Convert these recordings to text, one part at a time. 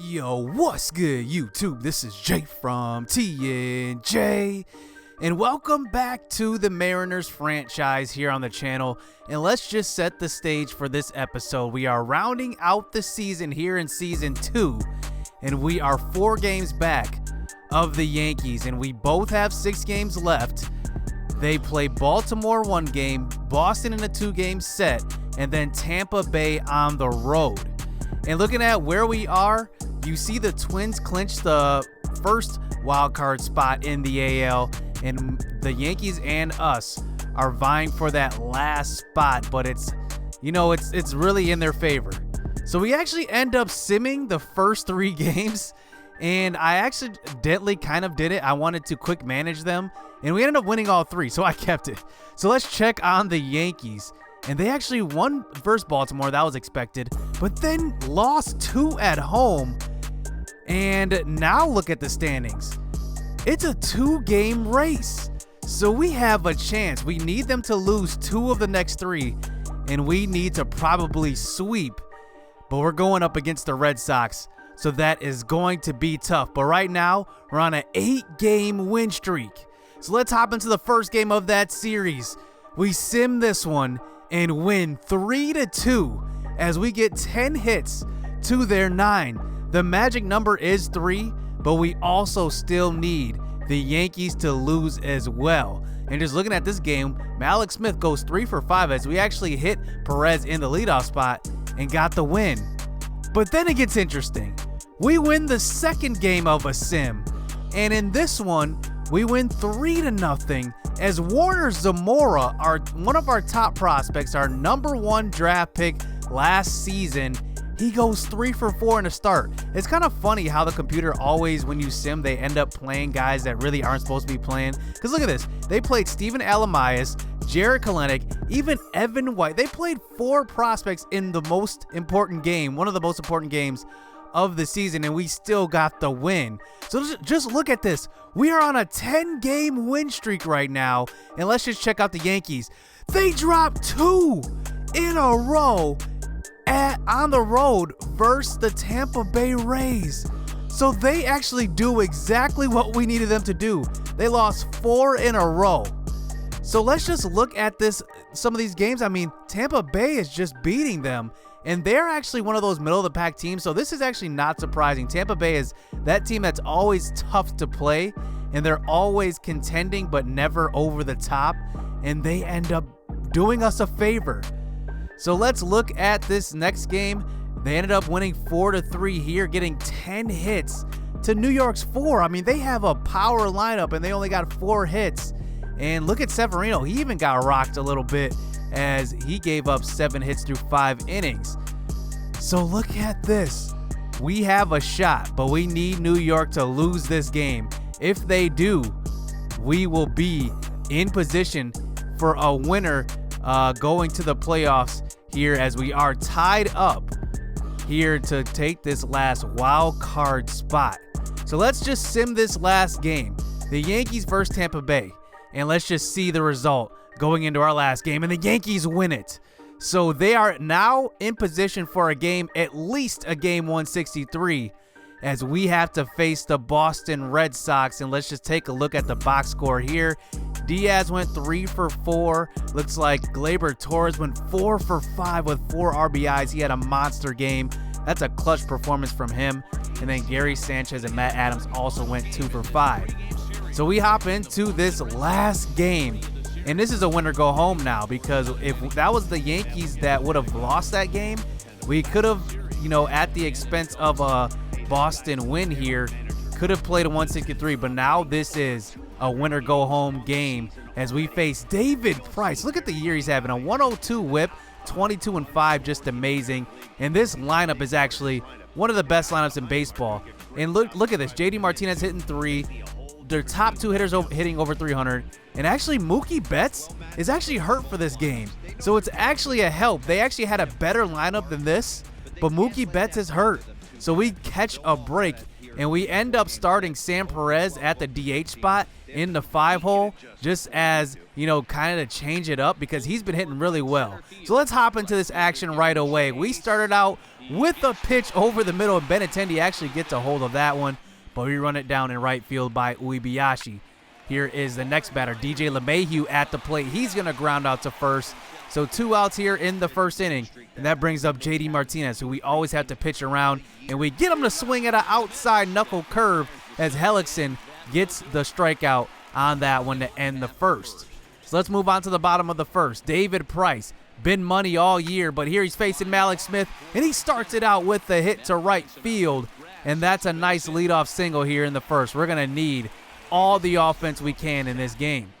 Yo, what's good, YouTube? This is Jay from TNJ, and welcome back to the Mariners franchise here on the channel. And let's just set the stage for this episode. We are rounding out the season here in Season 2, and we are 4 games back of the Yankees, and we both have 6 games left. They play Baltimore 1 game, Boston in a 2-game set, and then Tampa Bay on the road. And looking at where we are, you see the Twins clinch the first wild card spot in the AL, and the Yankees and us are vying for that last spot, but it's really in their favor. So we actually end up simming the first 3 games, and I accidentally kind of did it. I wanted to quick manage them, and we ended up winning all 3, so I kept it. So let's check on the Yankees. And they actually won versus Baltimore. That was expected. But then lost 2 at home. And now look at the standings. It's a 2-game race. So we have a chance. We need them to lose 2 of the next 3. And we need to probably sweep. But we're going up against the Red Sox. So that is going to be tough. But right now, we're on an 8-game win streak. So let's hop into the first game of that series. We sim this one and win 3-2 as we get 10 hits to their 9. The magic number is 3, but we also still need the Yankees to lose as well. And just looking at this game, Mallex Smith goes 3 for 5 as we actually hit Perez in the leadoff spot and got the win. But then it gets interesting. We win the second game of a sim, and in this one, we win 3-0 as Warner Zamora, one of our top prospects, our #1 draft pick last season, he goes 3 for 4 in a start. It's kind of funny how the computer always, when you sim, they end up playing guys that really aren't supposed to be playing. Because look at this. They played Steven Alamias, Jared Kelenic, even Evan White. They played 4 prospects in the most important game, one of the most important games of the season, and we still got the win. So just look at this. We are on a 10-game win streak right now, and let's just check out the Yankees. They dropped 2 in a row on the road versus the Tampa Bay Rays. So they actually do exactly what we needed them to do. They lost 4 in a row. So let's just look at some of these games. I mean, Tampa Bay is just beating them, and they're actually one of those middle-of-the-pack teams, so this is actually not surprising. Tampa Bay is that team that's always tough to play, and they're always contending but never over the top, and they end up doing us a favor. So let's look at this next game. They ended up winning 4-3 here, getting 10 hits to New York's 4. I mean, they have a power lineup, and they only got 4 hits. And look at Severino. He even got rocked a little bit as he gave up 7 hits through 5 innings. So look at this. We have a shot, but we need New York to lose this game. If they do, we will be in position for a winner going to the playoffs here, as we are tied up here to take this last wild card spot. So let's just sim this last game. The Yankees versus Tampa Bay. And let's just see the result going into our last game, and the Yankees win it. So they are now in position for at least a game 163, as we have to face the Boston Red Sox. And let's just take a look at the box score here. Diaz went 3 for 4. Looks like Gleyber Torres went 4 for 5 with 4 RBIs. He had a monster game. That's a clutch performance from him. And then Gary Sanchez and Matt Adams also went 2 for 5. So we hop into this last game, and this is a winner go home now, because if that was the Yankees that would have lost that game, we could have, at the expense of a Boston win here, could have played a 163, but now this is a winner go home game as we face David Price. Look at the year he's having, a 102 whip, 22-5, just amazing. And this lineup is actually one of the best lineups in baseball. And look at this, JD Martinez hitting 3. Their top 2 hitters hitting over 300, and actually Mookie Betts is actually hurt for this game, so it's actually a help. They actually had a better lineup than this, but Mookie Betts is hurt, so we catch a break, and we end up starting Sam Perez at the DH spot in the 5-hole, just as, kind of to change it up, because he's been hitting really well. So let's hop into this action right away. We started out with a pitch over the middle, and Benintendi actually gets a hold of that one, but we run it down in right field by Uebiyashi. Here is the next batter, DJ LeMahieu at the plate. He's going to ground out to first. So 2 outs here in the first inning, and that brings up JD Martinez, who we always have to pitch around, and we get him to swing at an outside knuckle curve as Hellickson gets the strikeout on that one to end the first. So let's move on to the bottom of the first. David Price, been money all year, but here he's facing Mallex Smith, and he starts it out with the hit to right field, and that's a nice leadoff single here in the first. We're going to need all the offense we can in this game.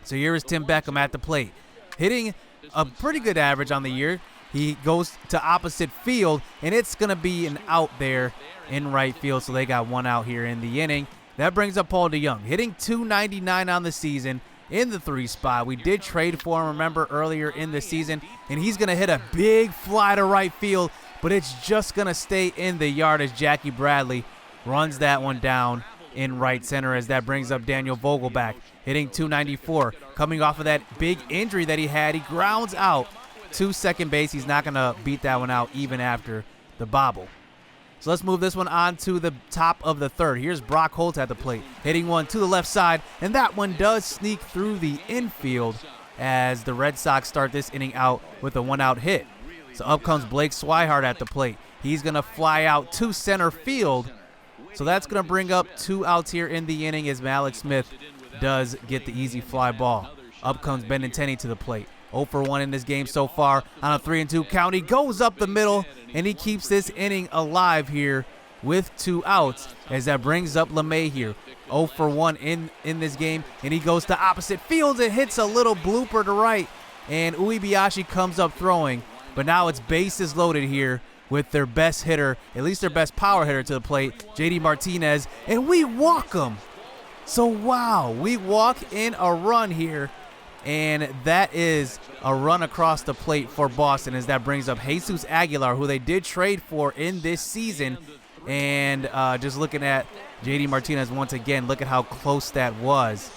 So here is Tim Beckham at the plate, hitting a pretty good average on the year. He goes to opposite field, and it's going to be an out there in right field, so they got 1 out here in the inning. That brings up Paul DeJong, hitting .299 on the season in the 3 spot. We did trade for him, remember, earlier in the season, and he's going to hit a big fly to right field, but it's just going to stay in the yard as Jackie Bradley runs that one down in right center, as that brings up Daniel Vogelbach, hitting .294. Coming off of that big injury that he had, he grounds out to second base. He's not going to beat that one out even after the bobble. So let's move this one on to the top of the third. Here's Brock Holt at the plate, hitting one to the left side, and that one does sneak through the infield as the Red Sox start this inning out with a 1-out hit. So up comes Blake Swihart at the plate. He's going to fly out to center field. So that's going to bring up 2 outs here in the inning as Mallex Smith does get the easy fly ball. Up comes Benintendi to the plate. 0 for 1 in this game so far on a 3-2 count. He goes up the middle, and he keeps this inning alive here with 2 outs as that brings up LeMahieu. 0 for 1 in this game, and he goes to opposite field and hits a little blooper to right, and Uebiyashi comes up throwing. But now it's bases loaded here with their best hitter, at least their best power hitter to the plate, JD Martinez, and we walk him. So, wow, we walk in a run here, and that is a run across the plate for Boston as that brings up Jesus Aguilar, who they did trade for in this season. And just looking at JD Martinez once again, look at how close that was,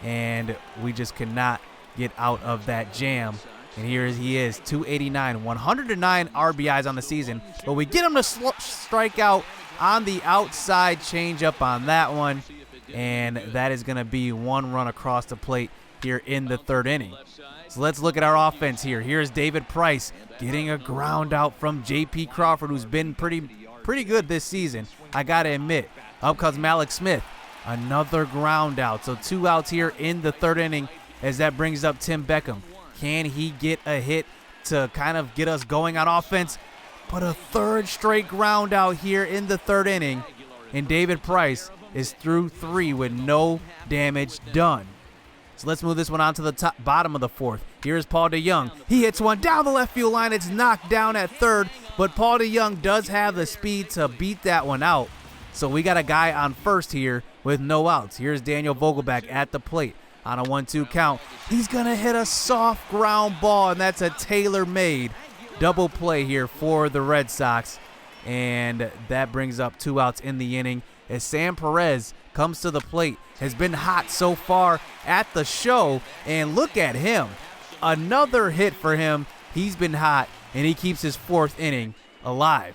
and we just could not get out of that jam. And here he is, 289, 109 RBIs on the season. But we get him to strike out on the outside changeup on that one. And that is going to be 1 run across the plate here in the 3rd inning. So let's look at our offense here. Here's David Price getting a ground out from J.P. Crawford, who's been pretty good this season, I got to admit. Up comes Mallex Smith, another ground out. So 2 outs here in the 3rd inning as that brings up Tim Beckham. Can he get a hit to kind of get us going on offense? But a 3rd straight ground out here in the 3rd inning, and David Price is through 3 with no damage done. So let's move this one on to the bottom of the 4th. Here's Paul DeJong. He hits one down the left field line. It's knocked down at 3rd, but Paul DeJong does have the speed to beat that one out. So we got a guy on first here with no outs. Here's Daniel Vogelbach at the plate. On a 1-2 count, he's going to hit a soft ground ball, and that's a tailor-made double play here for the Red Sox. And that brings up 2 outs in the inning as Sam Perez comes to the plate. Has been hot so far at the show, and look at him. Another hit for him. He's been hot, and he keeps his 4th inning alive.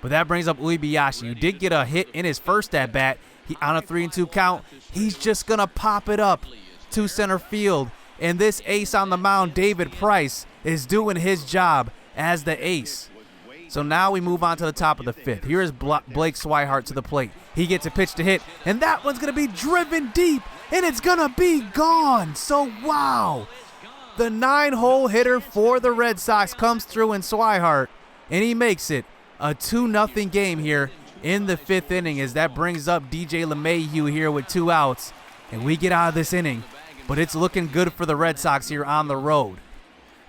But that brings up Uebiyashi, who did get a hit in his first at-bat. On a 3-2 count, he's just going to pop it up to center field, and this ace on the mound, David Price, is doing his job as the ace. So now we move on to the top of the 5th. Here is Blake Swihart to the plate. He gets a pitch to hit, and that one's going to be driven deep, and it's going to be gone. So, wow. The 9-hole hitter for the Red Sox comes through in Swihart, and he makes it a 2-0 game here in the 5th inning as that brings up DJ LeMahieu here with 2 outs, and we get out of this inning. But it's looking good for the Red Sox here on the road.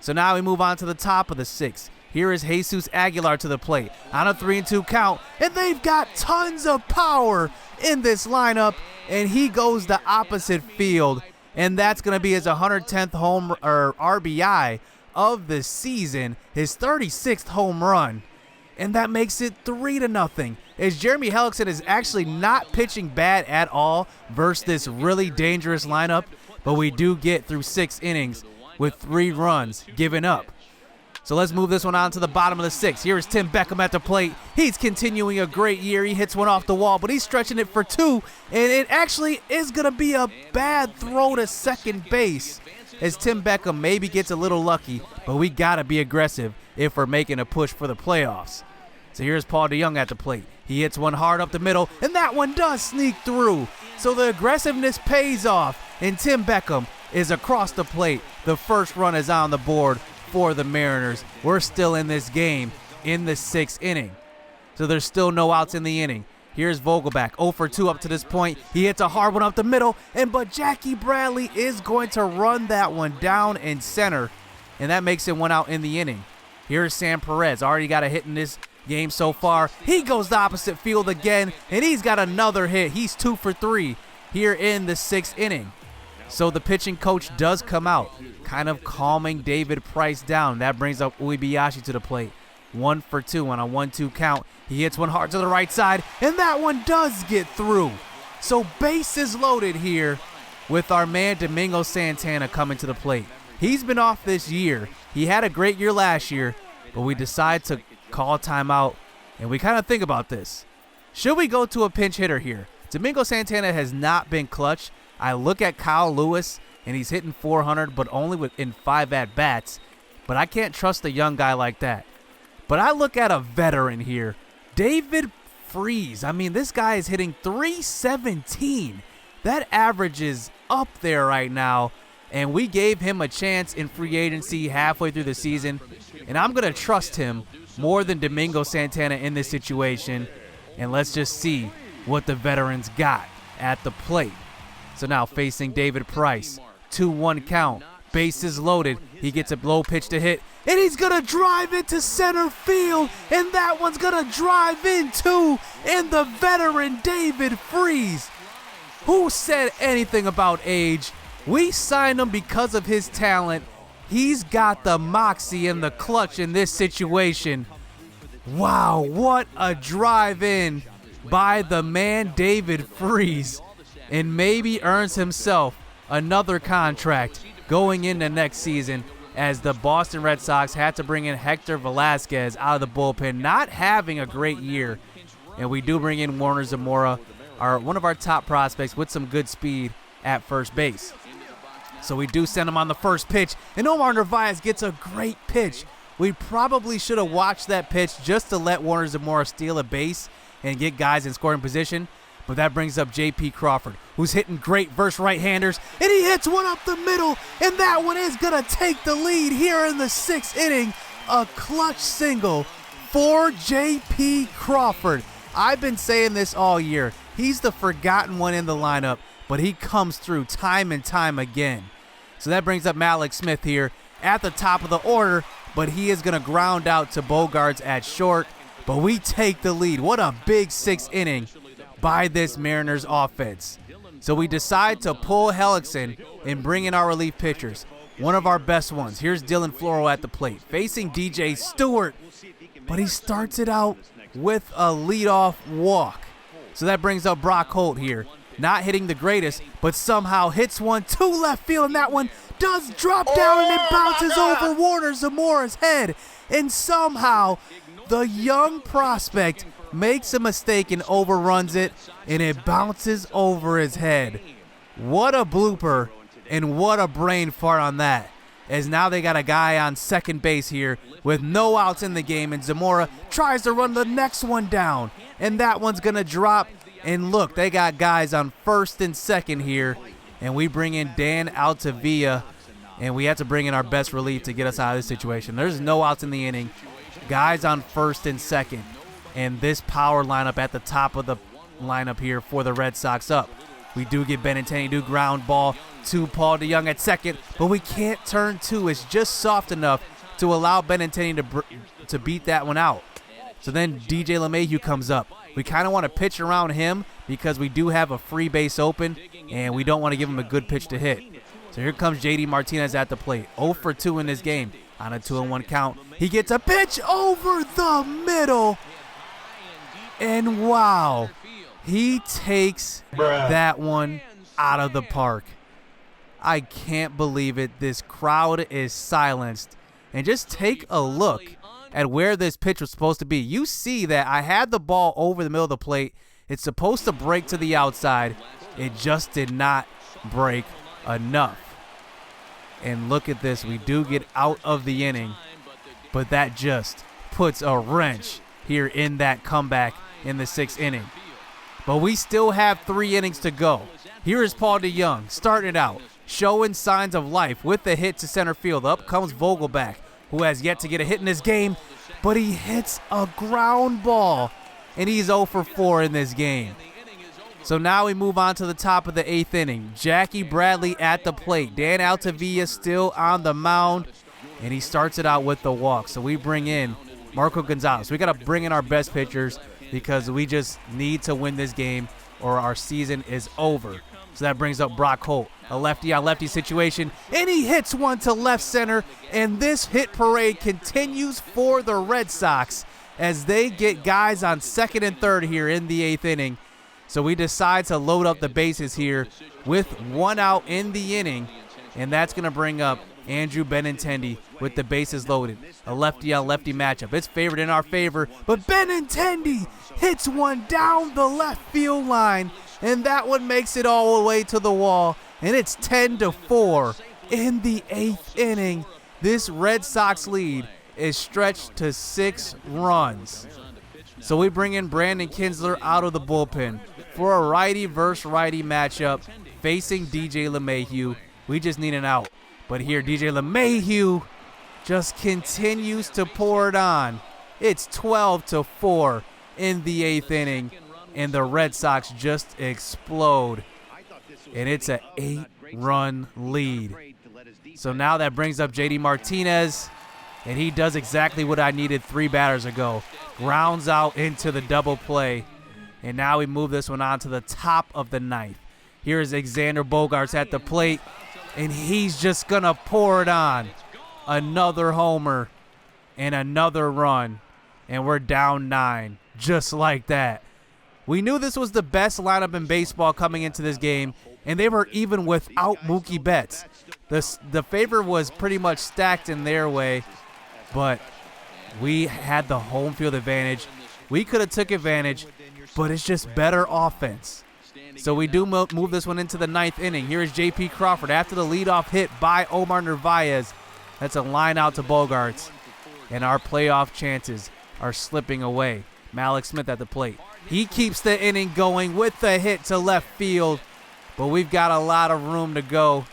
So now we move on to the top of the 6th. Here is Jesus Aguilar to the plate on a 3-2 count, and they've got tons of power in this lineup, and he goes the opposite field, and that's going to be his 110th home or RBI of the season, his 36th home run, and that makes it 3-0. As Jeremy Hellickson is actually not pitching bad at all versus this really dangerous lineup, but we do get through 6 innings with 3 runs given up. So let's move this one on to the bottom of the 6th. Here is Tim Beckham at the plate. He's continuing a great year. He hits one off the wall, but he's stretching it for 2, and it actually is going to be a bad throw to second base as Tim Beckham maybe gets a little lucky, but we got to be aggressive if we're making a push for the playoffs. So here's Paul DeJong at the plate. He hits one hard up the middle, and that one does sneak through. So the aggressiveness pays off, and Tim Beckham is across the plate. The first run is on the board for the Mariners. We're still in this game in the 6th inning. So there's still no outs in the inning. Here's Vogelbach, 0 for 2 up to this point. He hits a hard one up the middle, but Jackie Bradley is going to run that one down in center, and that makes it 1 out in the inning. Here's Sam Perez, already got a hit in this game so far. He goes the opposite field again, and he's got another hit. He's 2 for 3 here in the 6th inning. So the pitching coach does come out, kind of calming David Price down. That brings up Uebiyashi to the plate. 1 for 2 on a 1-2 count. He hits one hard to the right side, and that one does get through. So bases loaded here with our man Domingo Santana coming to the plate. He's been off this year. He had a great year last year, but we decide to call timeout, and we kind of think about this. Should we go to a pinch hitter here? Domingo Santana has not been clutch. I look at Kyle Lewis, and he's hitting 400, but only within 5 at-bats. But I can't trust a young guy like that. But I look at a veteran here, David Freese. I mean, this guy is hitting 317. That average is up there right now, and we gave him a chance in free agency halfway through the season, and I'm going to trust him more than Domingo Santana in this situation. And let's just see what the veterans got at the plate. So now facing David Price, 2-1 count, bases loaded. He gets a low pitch to hit, and he's going to drive into center field, and that one's going to drive in too. And the veteran David Freese, who said anything about age? We signed him because of his talent. He's got the moxie and the clutch in this situation. Wow, what a drive in by the man David Freese, and maybe earns himself another contract going into next season, as the Boston Red Sox had to bring in Hector Velasquez out of the bullpen, not having a great year. And we do bring in Warner Zamora, one of our top prospects with some good speed at first base. So we do send him on the first pitch, and Omar Narvaez gets a great pitch. We probably should have watched that pitch just to let Warner Zamora steal a base and get guys in scoring position. But that brings up J.P. Crawford, who's hitting great versus right-handers, and he hits one up the middle, and that one is going to take the lead here in the 6th inning. A clutch single for J.P. Crawford. I've been saying this all year. He's the forgotten one in the lineup, but he comes through time and time again. So that brings up Malik Smith here at the top of the order, but he is going to ground out to Bogarts at short. But we take the lead. What a big 6th inning by this Mariners offense. So we decide to pull Hellickson and bring in our relief pitchers, one of our best ones. Here's Dylan Floro at the plate, facing DJ Stewart, but he starts it out with a leadoff walk. So that brings up Brock Holt here, not hitting the greatest, but somehow hits one to left field, and that one does drop down, and it bounces over Warner Zamora's head. And somehow the young prospect makes a mistake and overruns it, and it bounces over his head. What a blooper, and what a brain fart on that, as now they got a guy on second base here with no outs in the game, and Zamora tries to run the next one down, and that one's going to drop. And look, they got guys on first and second here, and we bring in Dan Altavilla, and we have to bring in our best relief to get us out of this situation. There's no outs in the inning, guys on first and second, and this power lineup at the top of the lineup here for the Red Sox up. We do get Benintendi, do ground ball to Paul DeJong at second, but we can't turn two. It's just soft enough to allow Benintendi to beat that one out. So then DJ LeMahieu comes up. We kind of want to pitch around him because we do have a free base open, and we don't want to give him a good pitch to hit. So here comes JD Martinez at the plate, 0 for 2 in this game on a 2-1 count. He gets a pitch over the middle, and wow, he takes that one out of the park. I can't believe it. This crowd is silenced And just take a look at where this pitch was supposed to be. You see that I had the ball over the middle of the plate. It's supposed to break to the outside. It just did not break enough. And look at this. We do get out of the inning, but that just puts a wrench here in that comeback in the 6th inning. But we still have 3 innings to go. Here is Paul DeJong starting it out, showing signs of life with the hit to center field. Up comes Vogelback, who has yet to get a hit in this game, but he hits a ground ball, and he's 0 for 4 in this game. So now we move on to the top of the 8th inning. Jackie Bradley at the plate. Dan Altavilla still on the mound, and he starts it out with the walk. So we bring in Marco Gonzalez. We got to bring in our best pitchers because we just need to win this game or our season is over. So that brings up Brock Holt, a lefty-on-lefty situation, and he hits one to left center, and this hit parade continues for the Red Sox as they get guys on 2nd and 3rd here in the 8th inning. So we decide to load up the bases here with 1 out in the inning, and that's going to bring up Andrew Benintendi with the bases loaded. A lefty-on-lefty matchup. It's favored in our favor, but Benintendi hits one down the left field line, and that one makes it all the way to the wall, and it's 10-4 in the 8th inning. This Red Sox lead is stretched to 6 runs. So we bring in Brandon Kinsler out of the bullpen for a righty versus righty matchup facing DJ LeMahieu. We just need an out. But here, DJ LeMahieu just continues to pour it on. It's 12-4 in the 8th inning, and the Red Sox just explode. And it's an 8-run lead. So now that brings up JD Martinez, and he does exactly what I needed 3 batters ago. Grounds out into the double play. And now we move this one on to the top of the 9th. Here's Xander Bogaerts at the plate, and he's just going to pour it on. Another homer and another run, and we're down 9, just like that. We knew this was the best lineup in baseball coming into this game, and they were even without Mookie Betts. The favor was pretty much stacked in their way, but we had the home field advantage. We could have took advantage, but it's just better offense. So we do move this one into the 9th inning. Here is J.P. Crawford after the leadoff hit by Omar Narvaez. That's a line out to Bogaerts, and our playoff chances are slipping away. Malik Smith at the plate. He keeps the inning going with the hit to left field, but we've got a lot of room to go.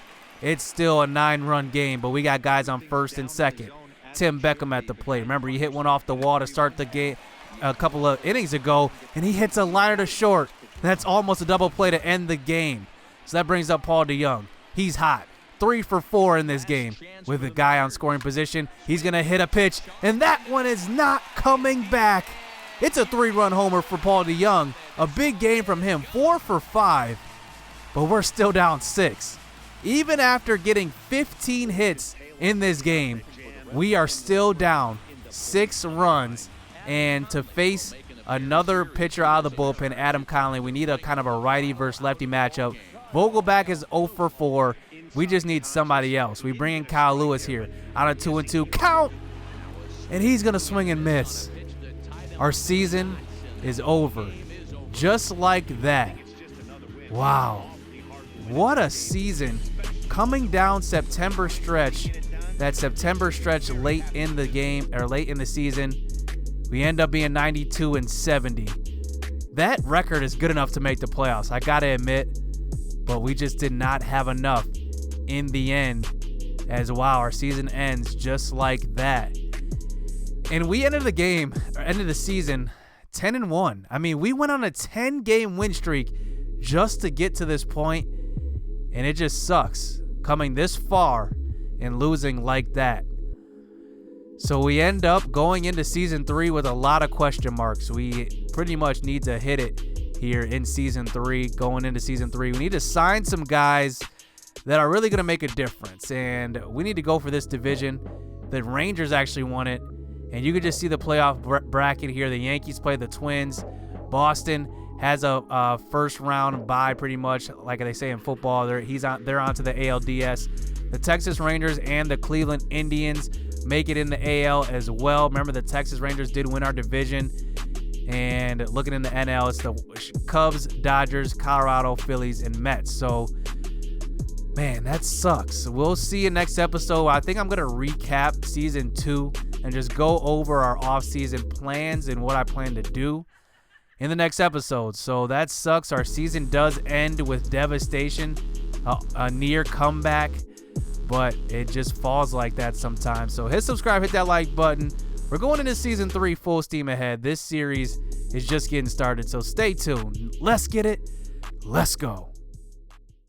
It's still a 9-run game, but we got guys on 1st and 2nd. Tim Beckham at the plate. Remember, he hit one off the wall to start the game a couple of innings ago, and he hits a liner to short. That's almost a double play to end the game. So that brings up Paul DeJong. He's hot. 3 for 4 in this game with a guy on scoring position. He's going to hit a pitch, and that one is not coming back. It's a 3-run homer for Paul DeJong. A big game from him, 4 for 5, but we're still down 6. Even after getting 15 hits in this game, we are still down 6 runs, and to face another pitcher out of the bullpen, Adam Conley, we need a kind of a righty versus lefty matchup. Vogelback is 0 for 4. We just need somebody else. We bring in Kyle Lewis here on a 2-2 count, and he's going to swing and miss. Our season is over. Just like that. Wow. What a season. Coming down September stretch, that September stretch late in the game, or late in the season, we end up being 92-70. That record is good enough to make the playoffs, I got to admit, but we just did not have enough in the end, as wow, our season ends just like that. And we ended the game, or ended the season 10-1. I mean, we went on a 10-game win streak just to get to this point, and it just sucks coming this far and losing like that. So we end up going into season 3 with a lot of question marks. We pretty much need to hit it here in season 3, going into season 3. We need to sign some guys that are really going to make a difference, and we need to go for this division. The Rangers actually won it, and you can just see the playoff bracket here. The Yankees play the Twins. Boston has a first round bye, pretty much like they say in football. They're on to the ALDS. The Texas Rangers and the Cleveland Indians make it in the AL as well. Remember, the Texas Rangers did win our division. And looking in the NL, it's the Cubs, Dodgers, Colorado, Phillies, and Mets. So, man, that sucks. We'll see you next episode. I think I'm going to recap season 2 and just go over our offseason plans and what I plan to do in the next episode. So that sucks. Our season does end with devastation, a near comeback, but it just falls like that sometimes. So hit subscribe, hit that like button. We're going into season 3 full steam ahead. This series is just getting started, so stay tuned. Let's get it. Let's go.